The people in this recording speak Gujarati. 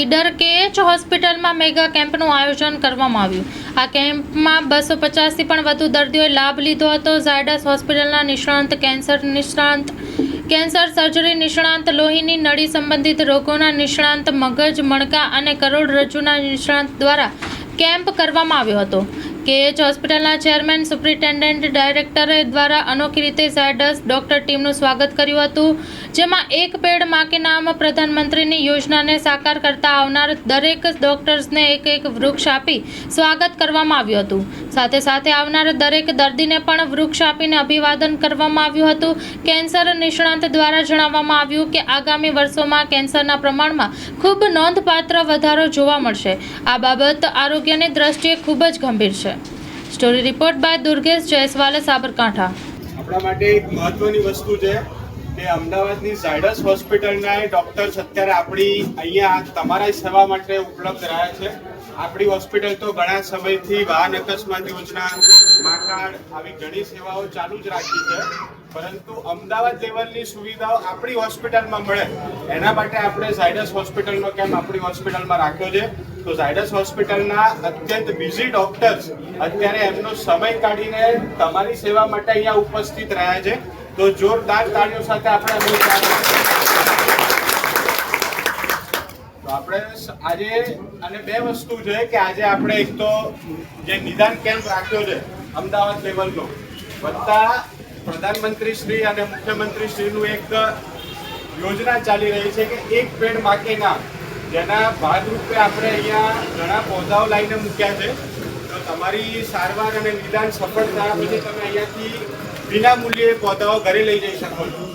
ઈડર કેએચ હોસ્પિટલમાં મેગા કેમ્પનું આયોજન કરવામાં આવ્યું. આ કેમ્પમાં 250થી પણ વધુ દર્દીઓએ લાભ લીધો હતો. ઝાયડસ હોસ્પિટલના નિષ્ણાંત કેન્સર નિષ્ણાંત, કેન્સર સર્જરી નિષ્ણાંત, લોહીની નળી સંબંધિત રોગોના નિષ્ણાંત, મગજ, મણકા અને કરોડરજ્જુના નિષ્ણાંત દ્વારા કેમ્પ કરવામાં આવ્યો હતો. કેએચ હોસ્પિટલના ચેરમેન સુપ્રિન્ટેન્ડન્ટ ડાયરેક્ટર દ્વારા અનોખી રીતે ઝાયડસ ડોક્ટર ટીમનું સ્વાગત કર્યું હતું, જેમાં એક પેડ માં કે નામ પ્રધાનમંત્રીની યોજનાને સાકાર કરતા આવનાર દરેક ડોક્ટર્સને એક વૃક્ષ આપી સ્વાગત કરવામાં આવ્યું હતું. સાથે સાથે આવનાર દરેક દર્દીને પણ વૃક્ષ આપીને અભિવાદન કરવામાં આવ્યું હતું. કેન્સર નિષ્ણાંત દ્વારા જણાવવામાં આવ્યું કે આગામી વર્ષોમાં કેન્સરના પ્રમાણમાં ખૂબ નોંધપાત્ર વધારો જોવા મળશે. આ બાબત આરોગ્યની દ્રષ્ટિએ ખૂબ જ ગંભીર છે. સ્ટોરી રિપોર્ટ બાય દુર્ગેશ જયસ્વાલે, સાબરકાંઠા. આપણા માટે એક મહત્વની વસ્તુ છે કે અમદાવાદની ઝાયડસ હોસ્પિટલના ડોક્ટર્સ અત્યારે આપણી અહીંયા તમારા સેવા માટે ઉપલબ્ધ રહ્યા છે. આપણી હોસ્પિટલ તો ઘણા સમયથી વાહન અકસ્માત યોજના, મા કાર્ડ આવી ઘણી સેવાઓ ચાલુ જ રાખી છે, પરંતુ અમદાવાદ લેવલની સુવિધાઓ આપણી હોસ્પિટલમાં મળે એના માટે આપણે ઝાયડસ હોસ્પિટલનો કેમ્પ આપણી હોસ્પિટલમાં રાખ્યો છે. તો ઝાયડસ હોસ્પિટલના અત્યંત બિઝી ડોક્ટર્સ અત્યારે એમનો સમય કાઢીને તમારી સેવા માટે અહીંયા ઉપસ્થિત રહ્યા છે. તો જોરદાર તાળીઓ સાથે આપણે આજે અને બે વસ્તુ છે કે આજે આપણે એક તો જે નિદાન કેમ્પ રાખ્યો છે અમદાવાદ લેવલનો, વત્તા પ્રધાનમંત્રી શ્રી અને મુખ્યમંત્રી શ્રીનું એક યોજના ચાલી રહી છે કે એક પેડ માં કે નામ, જેના ભાગરૂપે આપણે અહીંયા ઘણા પૌધાઓ લાવીને મૂક્યા છે. તો તમારી સારવાર અને નિદાન સફળ થયા પછી તમે અહીંયાથી વિના મૂલ્યે પૌધાઓ ઘરે લઈ જઈ શકો છો.